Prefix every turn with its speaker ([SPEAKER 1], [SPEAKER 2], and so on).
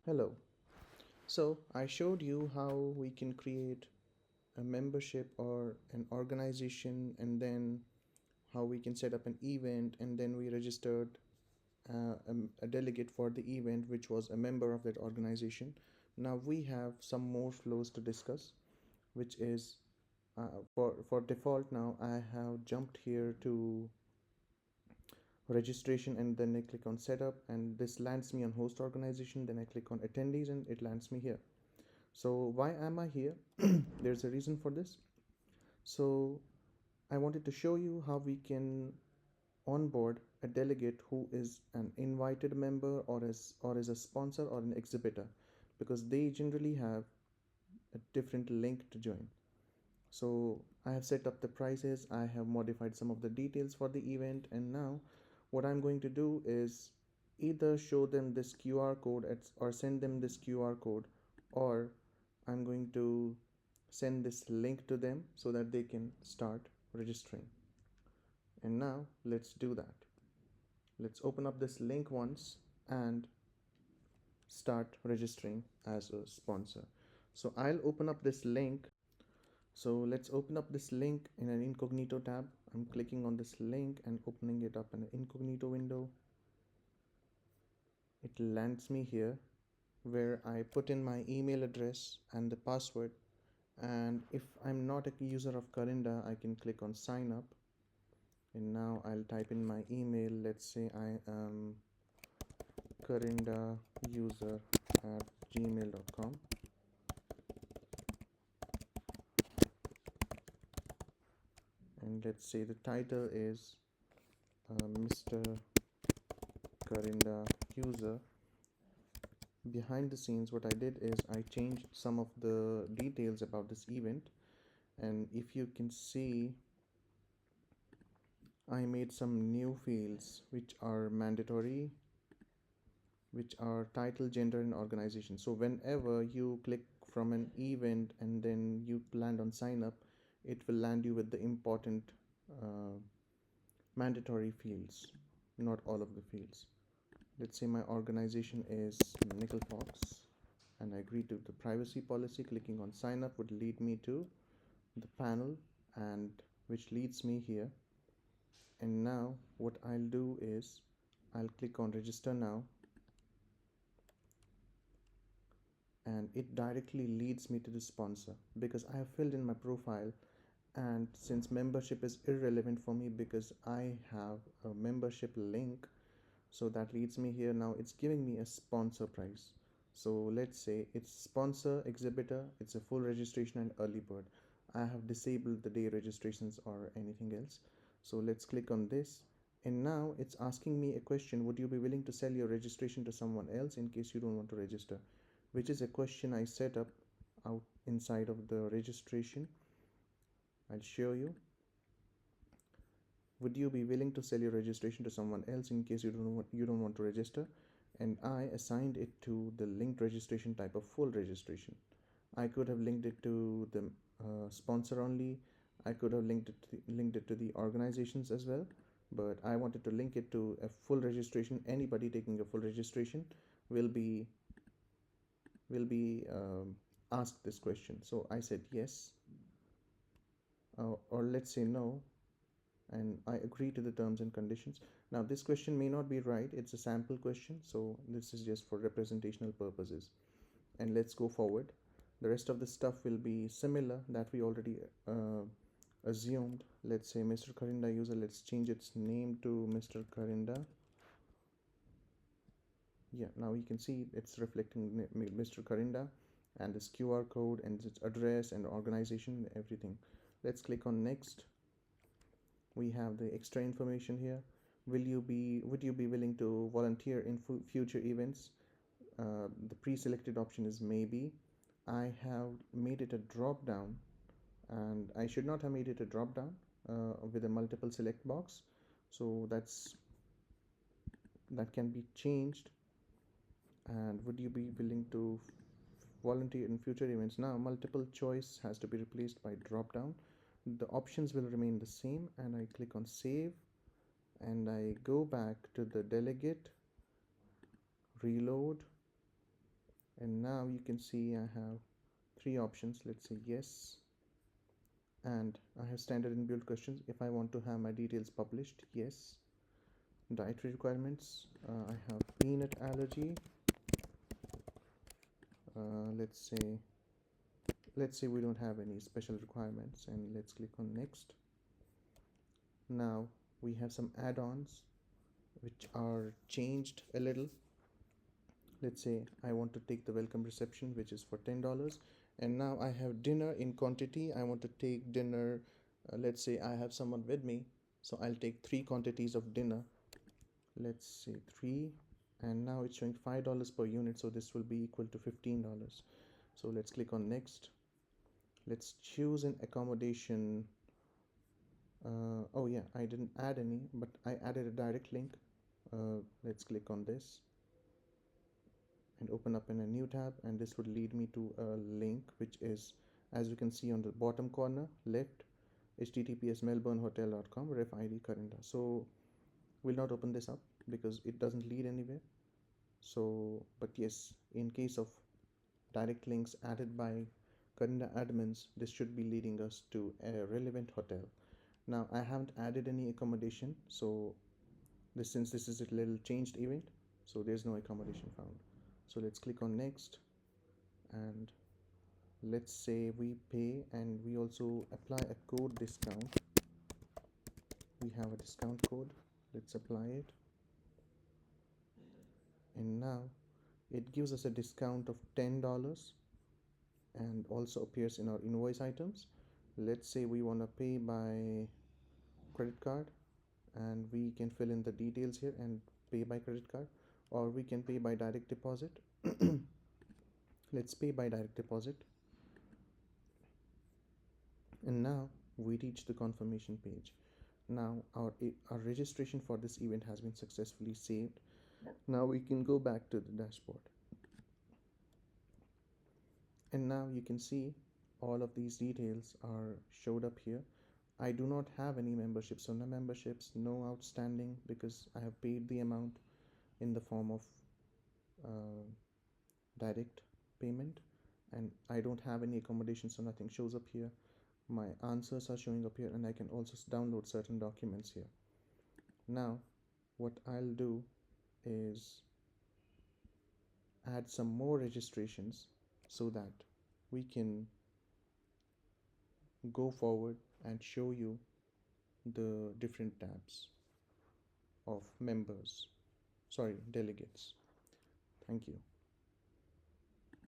[SPEAKER 1] Hello. So I showed you how we can create a membership or an organization, and then how we can set up an event, and then we registered a delegate for the event, which was a member of that organization. Now we have some more flows to discuss, which is for default. Now I have jumped here to registration, and then I click on setup, and this lands me on host organization. Then I click on attendees, and it lands me here. So why am I here? There's a reason for this. So I wanted to show you how we can onboard a delegate who is an invited member, or is a sponsor or an exhibitor, because they generally have a different link to join. So I have set up the prices, I have modified some of the details for the event, and now what I'm going to do is either show them this QR code or send them this QR code, or I'm going to send this link to them so that they can start registering. And now let's do that. Let's open up this link once and start registering as a sponsor. So I'll open up this link. So let's open up this link in an incognito tab. I'm clicking on this link and opening it up in an incognito window. It lands me here where I put in my email address and the password. And if I'm not a user of Currinda, I can click on sign up. And now I'll type in my email. Let's say I am Currinda user at gmail.com. And let's say the title is Mr. Currinda user. Behind the scenes, what I did is I changed some of the details about this event. And if you can see, I made some new fields which are mandatory, which are title, gender, and organization. So whenever you click from an event and then you land on sign up, it will land you with the important uh, mandatory fields, not all of the fields. Let's say my organization is Nickel Fox, and I agree to the privacy policy. Clicking on sign up would lead me to the panel, and which leads me here. And now what I'll do is I'll click on register now, and it directly leads me to the sponsor because I have filled in my profile. And since membership is irrelevant for me because I have a membership link, so that leads me here. Now it's giving me a sponsor price. So let's say it's sponsor, exhibitor, it's a full registration and early bird. I have disabled the day registrations or anything else. So let's click on this, and now it's asking me a question: would you be willing to sell your registration to someone else in case you don't want to register? Which is a question I set up out inside of the registration. I'll show you. Would you be willing to sell your registration to someone else in case you don't want to register? And I assigned it to the linked registration type of full registration. I could have linked it to the sponsor only. I could have linked it to the organizations as well, but I wanted to link it to a full registration. Anybody taking a full registration will be asked this question. So I said yes, or let's say no, and I agree to the terms and conditions. Now this question may not be right, it's a sample question, so this is just for representational purposes. And let's go forward. The rest of the stuff will be similar that we already assumed. Let's say Mr. Currinda user, let's change its name to Mr. Currinda. Yeah, now you can see it's reflecting Mr. Currinda and this QR code and its address and organization, everything. Let's click on next. We have the extra information here. Would you be willing to volunteer in future events? The pre-selected option is maybe. I have made it a drop down, and I should not have made it a drop down with a multiple select box. So that can be changed. And would you be willing to volunteer in future events? Now multiple choice has to be replaced by drop down. The options will remain the same, and I click on save, and I go back to the delegate, reload, And now you can see I have three options. Let's say yes, and I have standard and build questions. If I want to have my details published, yes. Dietary requirements, I have peanut allergy. Let's say we don't have any special requirements, and let's click on next. Now we have some add-ons which are changed a little. Let's say I want to take the welcome reception, which is for $10, and now I have dinner in quantity. I want to take dinner, let's say I have someone with me, so I'll take 3 quantities of dinner. Let's say 3, and now it's showing $5 per unit, so this will be equal to $15. So let's click on next. Let's choose an accommodation. Oh yeah, I didn't add any, but I added a direct link. Let's click on this and open up in a new tab, and this would lead me to a link which is, as you can see on the bottom corner left, https melbournehotel.com ref id Currinda. So we'll not open this up because it doesn't lead anywhere. So but yes, in case of direct links added by Currinda admins, this should be leading us to a relevant hotel. Now I haven't added any accommodation, so since this is a little changed event, so there's no accommodation found. So let's click on next, and let's say we pay, and we also apply a code discount. We have a discount code. Let's apply it, and now it gives us a discount of $10 and also appears in our invoice items. Let's say we want to pay by credit card, and we can fill in the details here and pay by credit card, or we can pay by direct deposit. Let's pay by direct deposit, and now we reach the confirmation page. Now our registration for this event has been successfully saved. Now we can go back to the dashboard, and now you can see all of these details are showed up here. I do not have any memberships, so no memberships, no outstanding, because I have paid the amount in the form of uh, direct payment, and I don't have any accommodation, so nothing shows up here. My answers are showing up here, and I can also download certain documents here. Now what I'll do is add some more registrations so that we can go forward and show you the different tabs of members, sorry, delegates. Thank you.